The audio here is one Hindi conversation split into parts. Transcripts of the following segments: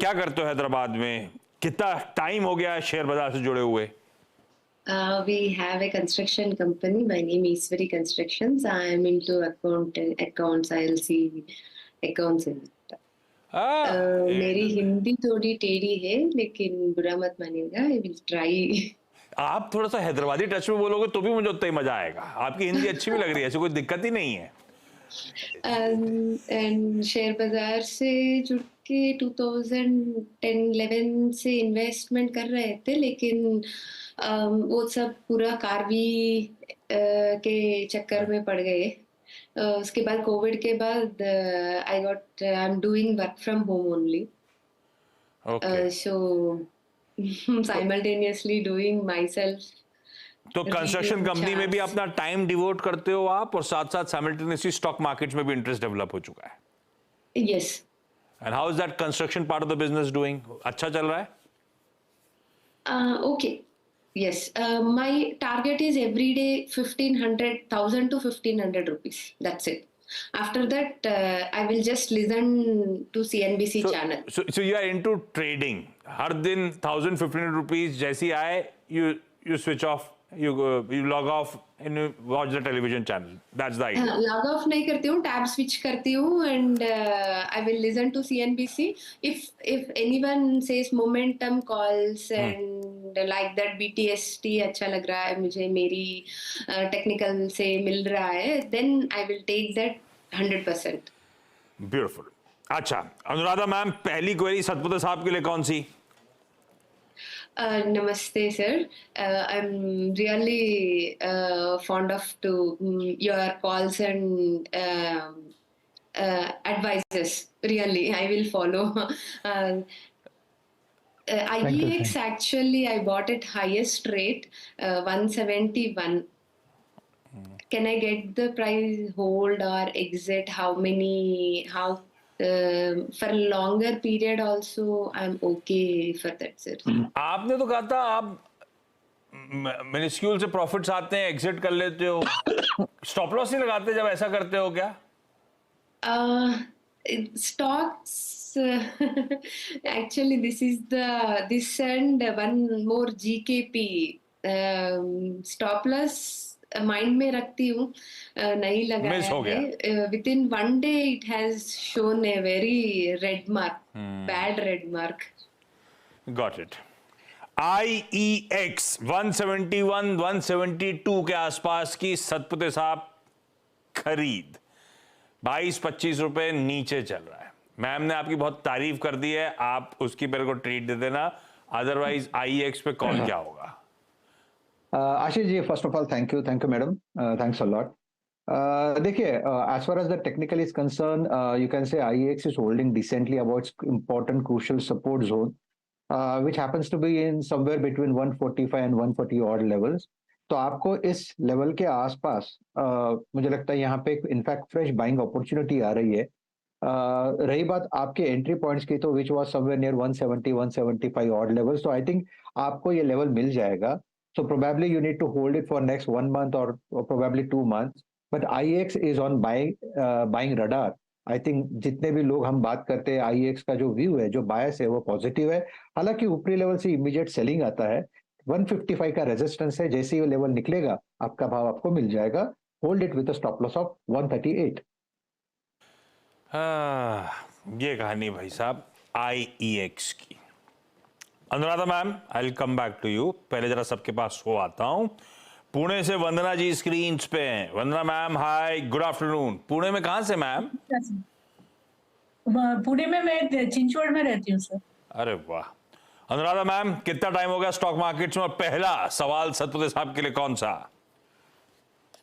क्या करते हो हैदराबाद में? कितना टाइम हो गया है शेयर बाजार से जुड़े हुए? We have a construction company. My name is Iswari Constructions. I am into accounts. I'll see accounts in it. मेरी हिंदी थोड़ी टेढ़ी है, लेकिन बुरा मत मानिएगा. I will try. आप थोड़ा सा हैदराबादी टच में बोलोगे तो भी मुझे उतना ही मजा आएगा. आपकी हिंदी अच्छी भी लग रही है, ऐसी कोई दिक्कत ही नहीं है. एंड शेयर बाजार से जुड़ के 2010-11 से इन्वेस्टमेंट कर रहे थे, लेकिन वो सब पूरा कार्बी के चक्कर में पड़ गए. उसके बाद कोविड के बाद I am doing work from home only. So simultaneously doing my self. तो कंस्ट्रक्शन कंपनी में भी अपना टाइम डिवोट करते हो आप, और साथ साथ साइमल्टेनियसली स्टॉक मार्केट में भी इंटरेस्ट डेवलप हो चुका है. Yes. And how is that construction part of the business doing? अच्छा चल रहा है? Okay. Yes, my target is every day 1,000 to 1,500 rupees. That's it. After that, I will just listen to CNBC channel. So you are into trading. हर दिन 1,000-1,500 rupees जैसी आए, you switch off, you log off and you watch the television channel. That's the idea. Log off नहीं करती हूँ, tab switch करती हूँ, and I will listen to CNBC. If anyone says momentum calls and like that BTST अच्छा लग रहा है मुझे, मेरी technical से मिल रहा है, then I will take that 100%. Beautiful. अच्छा, अनुराधा मैम, पहली क्वेरी सतपुते साहब के लिए कौन सी? Namaste, sir. I'm really fond of your calls and advices. Really, I will follow. IEX actually, I bought at highest rate, 171. Can I get the price hold or exit? How for a longer period also I'm okay for that, sir. आपने तो कहा था आप मिनिस्क्यूल से प्रॉफिट्स आते हैं, एग्जिट कर लेते हो. स्टॉप लॉस नहीं लगाते जब ऐसा करते हो क्या? Stocks actually this and one more GKP stop loss mind में रखती हूँ, नहीं लगाया है. Within one day it has shown a very red mark, bad red mark. Got it. IEX 171 172 के आसपास की सतपुते साहब खरीद 22-25 रुपए नीचे चल रहा है. मैम ने आपकी बहुत तारीफ कर दी है, आप उसकी मेरे को ट्रीट दे देना, अदरवाइज IEX पे कौन क्या होगा? Ashish ji, first of all thank you madam, thanks a lot. देखिए, as far as the technical is concerned, you can say IEX is holding decently about important crucial support zone, which happens to be in somewhere between 145 and 140 odd levels. तो आपको इस लेवल के आसपास मुझे लगता है यहाँ पे इनफैक्ट फ्रेश बाइंग अपॉर्चुनिटी आ रही है. रही बात आपके एंट्री पॉइंट्स की, तो which was somewhere near 170-175 odd levels, तो आई थिंक आपको ये लेवल मिल जाएगा. So probably you need to hold it for next 1 month or probably 2 months. But IEX is on buying radar. I think जितने भी लोग हम बात करते हैं, IEX का जो व्यू है, जो बायस है, वो पॉजिटिव है. हालांकि ऊपरी लेवल से इमीडिएट सेलिंग आता है. 155 का रेजिस्टेंस है, जैसे ये लेवल निकलेगा आपका भाव आपको मिल जाएगा. Hold it with a stop loss of 138. ये कहानी भाई साहब IEX की. Anuradha ma'am, I will come back to you. पहले जरा सबके पास हो आता हूं. पुणे से वंदना जी स्क्रीन पे हैं. वंदना मैम, हाय, गुड आफ्टरनून. पुणे में कहां से मैम? पुणे में मैं चिंचवड़ में रहती हूँ सर. अरे वाह. अनुराधा मैम, कितना टाइम हो गया स्टॉक मार्केट में? और पहला सवाल सतपुते साहब के लिए कौन सा?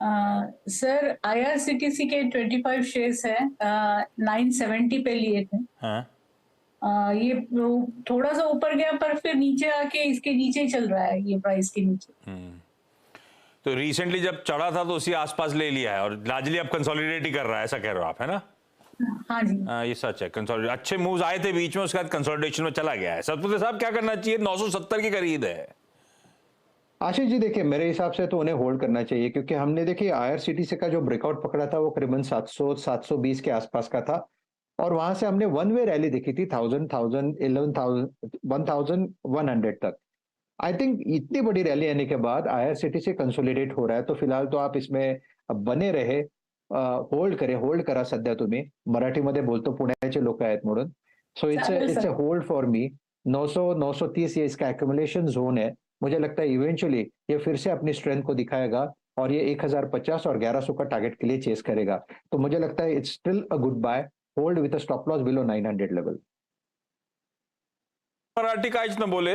सर, IRCTC के 25 शेयर्स हैं, 970 पे लिए थे. हाँ. ये थोड़ा सा ऊपर गया, पर फिर नीचे आके इसके नीचे ही चल रहा है, ये प्राइस के नीचे. तो रिसेंटली जब चढ़ा था तो उसी आसपास ले लिया है, और लार्जली अब कंसोलिडेट ही कर रहा है, ऐसा कह रहे हो आप, है ना? हाँ जी. ये सच है. कंसोलिडेट अच्छे मूव्स आए थे बीच में, उसके बाद कंसोलिडेशन में चला गया है. सतपुते साहब, क्या करना चाहिए? 970 की खरीद है. आशीष जी, देखिए, मेरे हिसाब से तो उन्हें होल्ड करना चाहिए, क्योंकि हमने देखिए IRCTC का जो ब्रेकआउट पकड़ा था वो करीबन 700-720 के आसपास का था. और वहां से हमने वन वे रैली देखी थी 1100 तक। आई थिंक इतनी बड़ी रैली आने के बाद IRCTC कंसोलिडेट हो रहा है, तो फिलहाल तो आप इसमें बने रहे, होल्ड करा सध्या तुम्ही, मराठीमध्ये बोलतो पुण्याचे लोक आहेत म्हणून. So it's a hold for me. 930 ये इसका एक्यूमुलेशन जोन है. मुझे लगता है इवेंचुअली ये फिर से अपनी स्ट्रेंथ को दिखाएगा और ये 1050 और 1100 का टारगेट के लिए चेस करेगा. तो मुझे लगता है it's still a good buy, hold with a stop loss below 900 level. Marathi काहीच न बोले,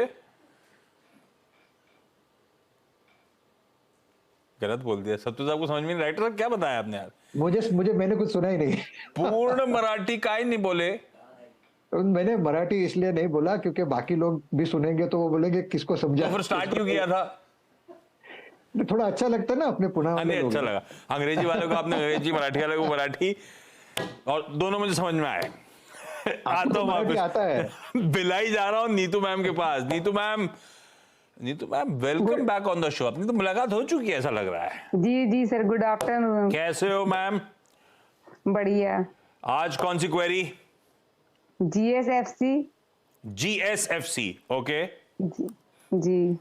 गलत बोल दिया. सत्तू साहब को समझ में नहीं. राइटर साहब क्या बताया आपने यार? मुझे मैंने कुछ सुना ही नहीं. पूर्ण मराठी काय नहीं बोले. मैंने मराठी इसलिए नहीं बोला क्योंकि बाकी लोग भी सुनेंगे तो वो बोलेंगे किसको समझा. तो फिर स्टार्ट क्यों किया था? थोड़ा अच्छा लगता है ना अपने पुणे वाले लोग. अच्छा लगा. अंग्रेजी वालों को आपने अंग्रेजी, मराठी वालों को मराठी, और दोनों मुझे समझ में आए. आता हूं वापस. आता है. बिलाई जा रहा हूं नीतू मैम के पास. Nitu ma'am welcome back on the show. अपनी तो मुलाकात हो चुकी है ऐसा लग रहा है. जी जी सर, गुड आफ्टरनून. कैसे हो मैम? बढ़िया. आज कौन सी क्वेरी? GSFC. ओके जी.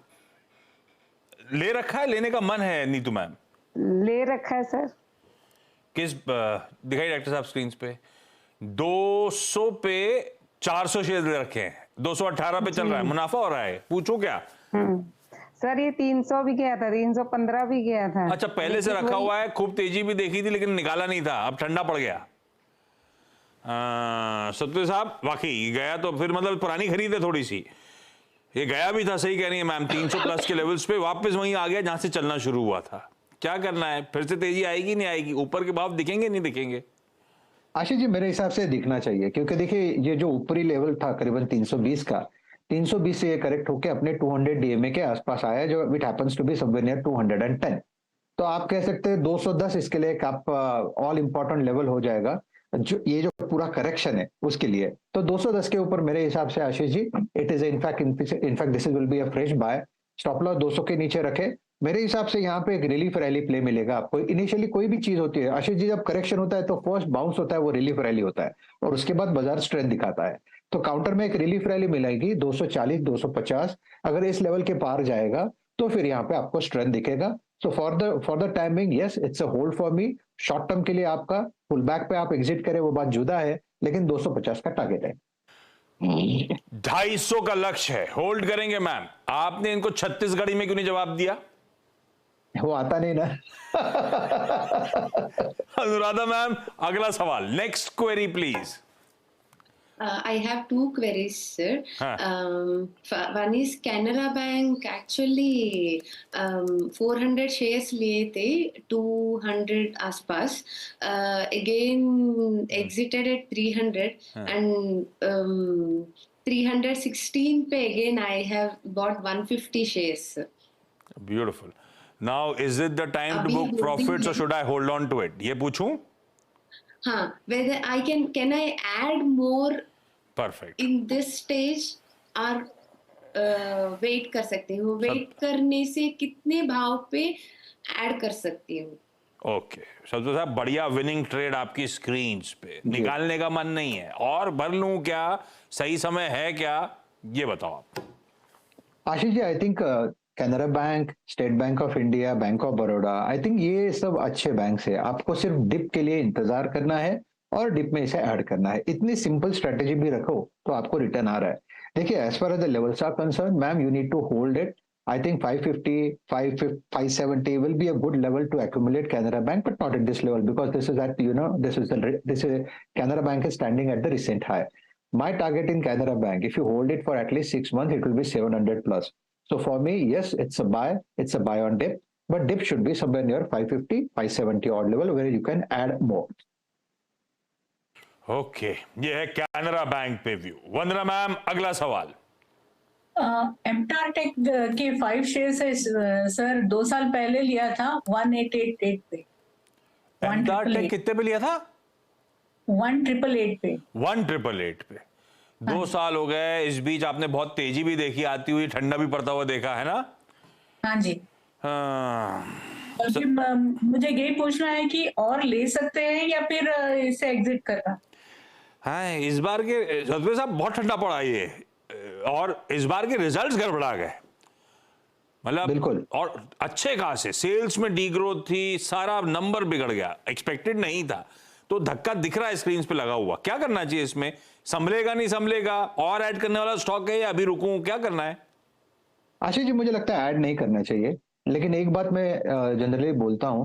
ले रखा है, लेने का मन है नीतू मैम? ले रखा है सर. किस दिखाई डॉक्टर साहब स्क्रीन पे? 200 पे 400 शेयर ले रखे हैं. 218 पे चल रहा है, मुनाफा हो रहा है. पूछो क्या? सर ये 300 भी गया था, 315 भी गया था. अच्छा, पहले से रखा हुआ है. खूब तेजी भी देखी थी लेकिन निकाला नहीं था, अब ठंडा पड़ गया. सत्य साहब वाकई गया तो फिर मतलब पुरानी खरीद है थोड़ी सी. ये गया भी था, सही कह रही है मैम, 300 प्लस के लेवल्स पे वापस वहीं आ गया जहां से चलना शुरू हुआ था. क्या करना है? फिर से तेजी आएगी नहीं आएगी? ऊपर के भाव दिखेंगे नहीं दिखेंगे? आशीष जी मेरे हिसाब से दिखना चाहिए, क्योंकि देखिए ये जो ऊपरी लेवल था करीबन 320 का, 320 से ये करेक्ट होके अपने 200 DMA के आसपास आया, जो it happens to be somewhere near 210. तो आप कह सकते हैं 210 इसके लिए एक आप ऑल इंपॉर्टेंट लेवल हो जाएगा, जो ये जो पूरा करेक्शन है उसके लिए. तो 210 के ऊपर मेरे हिसाब से Ashish ji it is in fact this will be a fresh buy. Stop loss 200 के नीचे रखे. मेरे हिसाब से यहाँ पे एक रिलीफ रैली प्ले मिलेगा आपको. इनिशियली कोई भी चीज होती है आशीष जी, जब करेक्शन होता है तो फर्स्ट बाउंस होता है, वो रिलीफ रैली होता है, और उसके बाद बाजार स्ट्रेंथ दिखाता है. तो काउंटर में एक रिलीफ रैली मिलेगी 240 250. अगर इस लेवल के पार जाएगा तो फिर यहाँ पे आपको स्ट्रेंथ दिखेगा. So for the timing yes it's a hold for me. Short term के लिए आपका पुल बैक पे आप एग्जिट करें वो बात जुदा है, लेकिन 250 का टारगेट है. 250 का लक्ष्य है. होल्ड करेंगे मैम. आपने इनको छत्तीसगढ़ी में क्यों नहीं जवाब दिया? वो आता नहीं ना. अनुराधा मैम अगला सवाल. Next query please. I have two queries, sir. One is Canara Bank actually 400 shares लिए थे 200 आसपास. Again exited at 300 and 316 पे again I have bought 150 shares. Beautiful. Now is it the time to book profits or should I hold on to it? ये पूछूं? हाँ, whether I can I add more Perfect. in this stage और वेट कर सकती हूँ? वेट करने से कितने भाव पे ऐड कर सकती हूँ? ओके सब्जो साहब, बढ़िया विनिंग ट्रेड आपकी स्क्रीन पे. निकालने का मन नहीं है और भर लूं क्या? सही समय है क्या? ये बताओ आप. Ashish ji I think Canara Bank, State Bank of India, Bank of Baroda, I think ये सब अच्छे बैंक है. आपको सिर्फ डिप के लिए इंतजार करना है और डिप में इसे ऐड करना है. इतनी सिंपल स्ट्रेटेजी भी रखो तो आपको रिटर्न आ रहा है. देखिए as far as the levels are concern ma'am, you need to hold it. I think 550, 570 will be a good level to accumulate Canara Bank, but not at this level because this is at, this is Canara Bank is standing at the recent high. My target in Canara Bank, if you hold it for at least 6 months, it will be 700 plus. So for me, yes, it's a buy on dip, but dip should be somewhere near 550, 570 odd level where you can add more. Okay ये है कैनरा बैंक पे व्यू. वंदना मैम अगला सवाल. एमटारटेक के 5 शेयर्स है सर, 2 साल पहले लिया था 1888 पे. एमटारटेक कितने पे लिया था? 1888 पे. 1888 पे 2 साल हो गए. इस बीच आपने बहुत तेजी भी देखी आती हुई, ठंडा भी पड़ता हुआ देखा है ना? हाँ जी. मुझे यही पूछना है कि और ले सकते हैं या फिर इसे एग्जिट करना? हाँ, इस बार के सतपे साहब बहुत ठंडा पड़ा ये, और इस बार के रिजल्ट्स गड़बड़ा गए, मतलब बिल्कुल। और अच्छे खासे सेल्स में डी ग्रोथ थी, सारा नंबर बिगड़ गया, एक्सपेक्टेड नहीं था, तो धक्का दिख रहा है स्क्रीन पे लगा हुआ। क्या करना चाहिए इसमें? संभलेगा नहीं संभलेगा? और ऐड करने वाला स्टॉक है या अभी रुकूं? क्या करना है? आशीष जी, मुझे लगता है ऐड नहीं करना चाहिए, लेकिन एक बात मैं जनरली बोलता हूं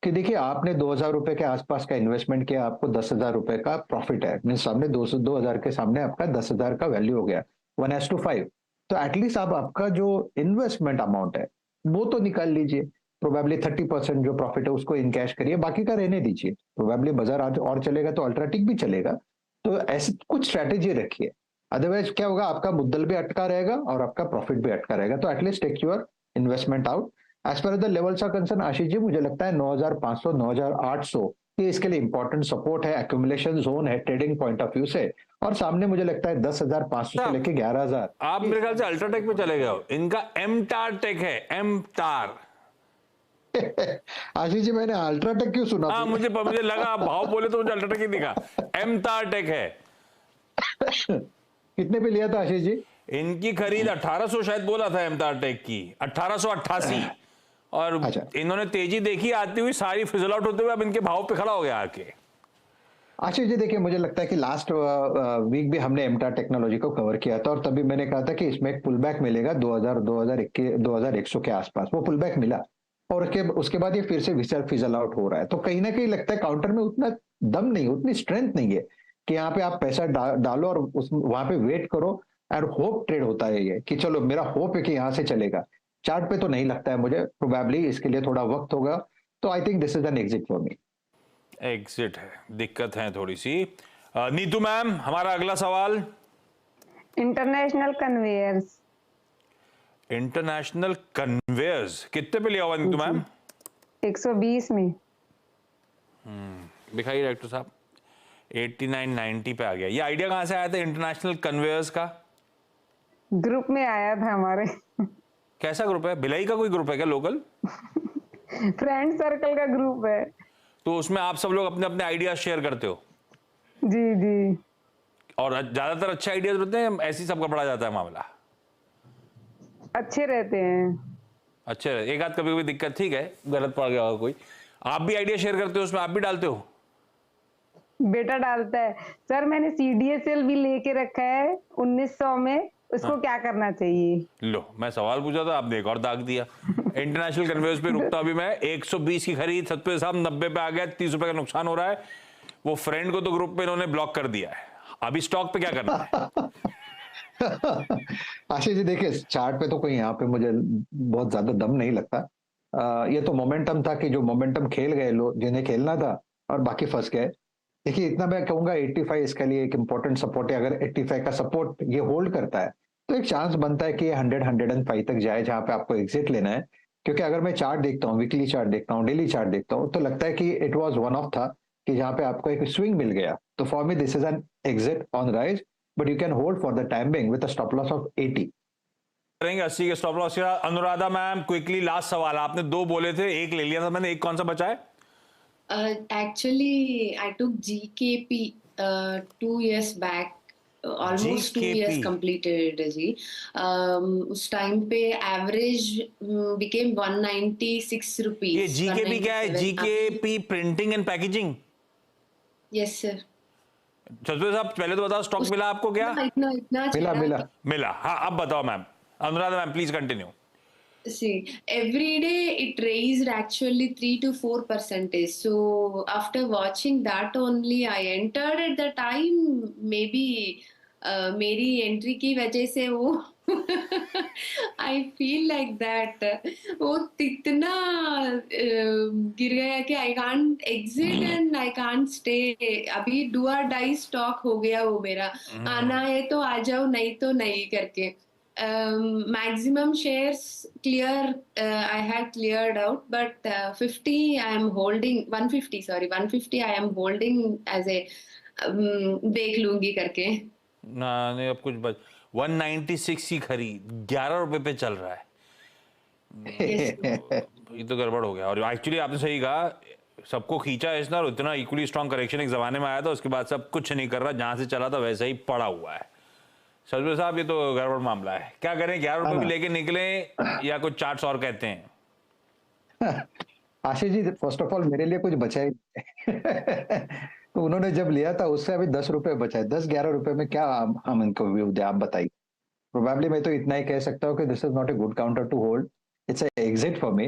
कि देखिए, आपने 2,000 रुपए के आसपास का इन्वेस्टमेंट किया, आपको 10,000 रुपए का प्रॉफिट है, मीन सामने 2,000 के सामने आपका 10,000 का वैल्यू हो गया 1:5। तो एटलीस्ट आप आपका जो इन्वेस्टमेंट अमाउंट है वो तो निकाल लीजिए। प्रोबेबली 30% जो प्रॉफिट है उसको इन कैश करिए, बाकी का रहने दीजिए। प्रोबेबली बाजार आज और चलेगा तो अल्ट्राटेक भी चलेगा। तो ऐसी कुछ स्ट्रैटेजी रखिए, अदरवाइज क्या होगा, आपका मुद्दल भी अटका रहेगा और आपका प्रॉफिट भी अटका रहेगा। तो at least take your investment out. As per the levels are concern Ashish ji, मुझे लगता है 9,500 9,800 ये इसके लिए इंपॉर्टेंट सपोर्ट है, एक्यूमुलेशन जोन है ट्रेडिंग पॉइंट ऑफ व्यू से। और सामने मुझे लगता है 10,500 से लेके 11,000। आप मेरे ख्याल से अल्ट्राटेक पे चले गए हो, इनका एम टार टेक है, एम टार। आशीष जी, मैंने अल्ट्राटेक क्यों सुना? हाँ, मुझे लगा आप भाव बोले तो मुझे अल्ट्राटेक ही दिखा। एम टार टेक है। कितने पे लिया था आशीष जी? इनकी खरीद 1800 शायद बोला था एम टार टेक की, 1888, और अच्छा। इन्होंने तेजी देखी आती हुई, सारी फिजल आउट होते हुए अब इनके भाव पे खड़ा हो गया आके। आशीष जी, देखिए, मुझे लगता है कि लास्ट वीक भी हमने एमटार टेक्नोलॉजी को कवर किया था और तभी मैंने कहा था कि इसमें एक पुल बैक मिलेगा 2100 के आसपास। वो पुल बैक मिला और उसके बाद ये फिर से फिजल आउट हो रहा है। तो कहीं ना कहीं लगता है काउंटर में उतना दम नहीं, उतनी स्ट्रेंथ नहीं है कि यहाँ पे आप पैसा डालो और वहां पे वेट करो और होप ट्रेड होता है ये कि चलो मेरा होप है कि यहाँ से चलेगा। चार्ट पे तो नहीं लगता है मुझे, प्रोबेबली इसके लिए थोड़ा वक्त होगा। तो I think this is an exit for me. Exit है, दिक्कत है थोड़ी सी। नीतू मैम, हमारा अगला सवाल। International conveyors. इंटरनेशनल कन्वेयर्स कितने पे लिया हुआ नीतू मैम? 120 में। दिखाइए डायरेक्टर साहब। 89-90 पे आ गया। ये आइडिया कहां से आया था इंटरनेशनल कन्वेयर्स का? ग्रुप में आया था हमारे। कैसा ग्रुप है? भिलाई का कोई ग्रुप है क्या लोकल? फ्रेंड सर्कल का ग्रुप है। तो उसमें आप सब लोग अपने अपने आइडिया शेयर करते हो? जी जी। और ज्यादातर अच्छे आइडियाज होते हैं, ऐसी सबका पढ़ा जाता है मामला? अच्छे रहते हैं। अच्छा, एक आध कभी कभी दिक्कत, ठीक है, गलत पड़ गया होगा कोई। आप भी आइडिया शेयर करते हो उसमें? आप भी डालते हो? बेटा डालता है सर। मैंने CDSL भी लेके रखा है 1900 में। उसको क्या करना चाहिए? लो, मैं सवाल पूछा था, आपने एक और दाग दिया। इंटरनेशनल कन्वेयर्स पे रुकता अभी मैं। 120 की खरीद, सतपे साहब 90 पे आ गया, 30 रुपए का नुकसान हो रहा है। वो फ्रेंड को तो ग्रुप में इन्होंने ब्लॉक कर दिया है। अभी स्टॉक पे क्या करना है? आशीष जी, देखिए, चार्ट पे तो कोई यहाँ पे मुझे बहुत ज्यादा दम नहीं लगता। ये तो मोमेंटम था कि जो मोमेंटम खेल गए लोग जिन्हें खेलना था और बाकी फंस गए। देखिए, इतना मैं कहूंगा 85 इसके लिए एक इंपॉर्टेंट सपोर्ट है। अगर 85 का सपोर्ट ये होल्ड करता है तो एक चांस बनता है कि ये 100-105 तक जाए, जहां पे आपको एग्जिट लेना है। क्योंकि अगर मैं चार्ट देखता हूँ, वीकली चार्ट देखता हूँ, डेली चार्ट देखता हूँ, तो लगता है कि इट वाज वन ऑफ था कि जहां पे आपको एक स्विंग मिल गया। तो for me this is an exit on rise, but you can hold for the time being with a stop loss of 80। करेंगे 80 के stop loss. Anuradha ma'am, quickly last सवाल। आपने 2 बोले थे, एक ले लिया था मैंने, एक कौन सा बचा है? Actually, I took GKP 2 years back. Almost 2 years GKP. completed जी। उस टाइम पे एवरेज became 196 रुपीज। ये जीकेपी क्या है? GKP printing and packaging? Yes sir. Satpe साहब, पहले तो बताओ, स्टॉक मिला आपको क्या? इतना इतना मिला चढ़ा मिला। मिला, हाँ। अब बताओ ma'am, Anuradha ma'am please continue. See, every day it raised actually 3 to 4%. So after watching that only, I entered at the time. Maybe मेरी एंट्री की वजह से वो I feel like that वो इतना गिर गया कि I can't exit and I can't stay. अभी do or die स्टॉक हो गया वो मेरा। आना है तो आ जाओ, नहीं तो नहीं करके। Maximum shares I had cleared out, but 50 I am holding, 150 sorry, 150 I am holding as a देख लूंगी करके। ना नहीं, अब कुछ बच। 196 की खरीद 11 रुपए पे चल रहा है। Yes. ये तो गड़बड़ हो गया। और एक्चुअली आपने सही कहा, सबको खींचा इसने और इतना इक्वली स्ट्रॉन्ग करेक्शन एक जमाने में आया था, उसके बाद सब कुछ नहीं कर रहा, जहां से चला था वैसे ही पड़ा हुआ है। सचमुच साहब ये तो गड़बड़ मामला है, क्या करें? 11 रुपए भी लेके निकले या कुछ चार्ट्स और कहते हैं? आशीष जी, फर्स्ट ऑफ ऑल मेरे लिए कुछ बचा ही नहीं। तो उन्होंने जब लिया था उससे अभी 10 रुपए बचा है, 10-11 रुपए में क्या हम इनको व्यू दे, आप बताइए। प्रोबेबली मैं तो इतना ही कह सकता हूँ कि this is not a good counter to hold, it's exit for me.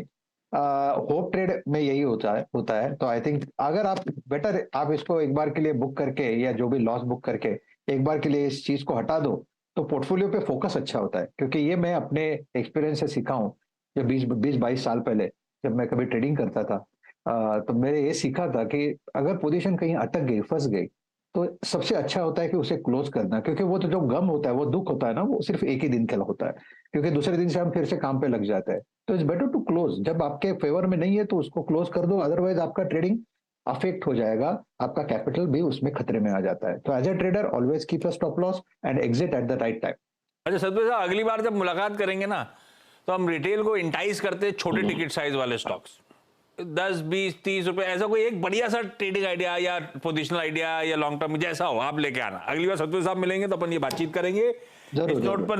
Hope trade में यही होता है। तो आई थिंक अगर आप बेटर आप इसको एक बार के लिए बुक करके या जो भी लॉस बुक करके एक बार के लिए इस चीज को हटा दो तो पोर्टफोलियो पे फोकस अच्छा होता है। क्योंकि ये मैं अपने एक्सपीरियंस से सीखा हूँ, जब 20-22 साल पहले जब मैं कभी ट्रेडिंग करता था, तो मैंने ये सीखा था कि अगर पोजीशन कहीं अटक गई, फंस गई, तो सबसे अच्छा होता है कि उसे क्लोज करना। क्योंकि वो तो जो गम होता है, वो दुख होता है ना, वो सिर्फ एक ही दिन का होता है, क्योंकि दूसरे दिन से हम फिर से काम पे लग जाते हैं। तो इट्स बेटर टू क्लोज, जब आपके फेवर में नहीं है तो उसको क्लोज कर दो, अदरवाइज आपका ट्रेडिंग अफेक्ट हो जाएगा, आपका कैपिटल भी उसमें खतरे में आ जाता है। तो as a trader always keep a stop loss and exit at the right time. अच्छा सतपाल साहब, अगली बार जब मुलाकात करेंगे ना तो हम रिटेल को इंटाइज करते हैं छोटे टिकट साइज वाले स्टॉक्स, 10, 20, 30 रुपए, ऐसा कोई एक बढ़िया सा ट्रेडिंग आइडिया या पोजिशनल आइडिया या लॉन्ग टर्म जैसा हो आप लेके आना। अगली बार सतपाल साहब मिलेंगे तो अपन ये बातचीत करेंगे जरूर, इस नोट जरूर। पर।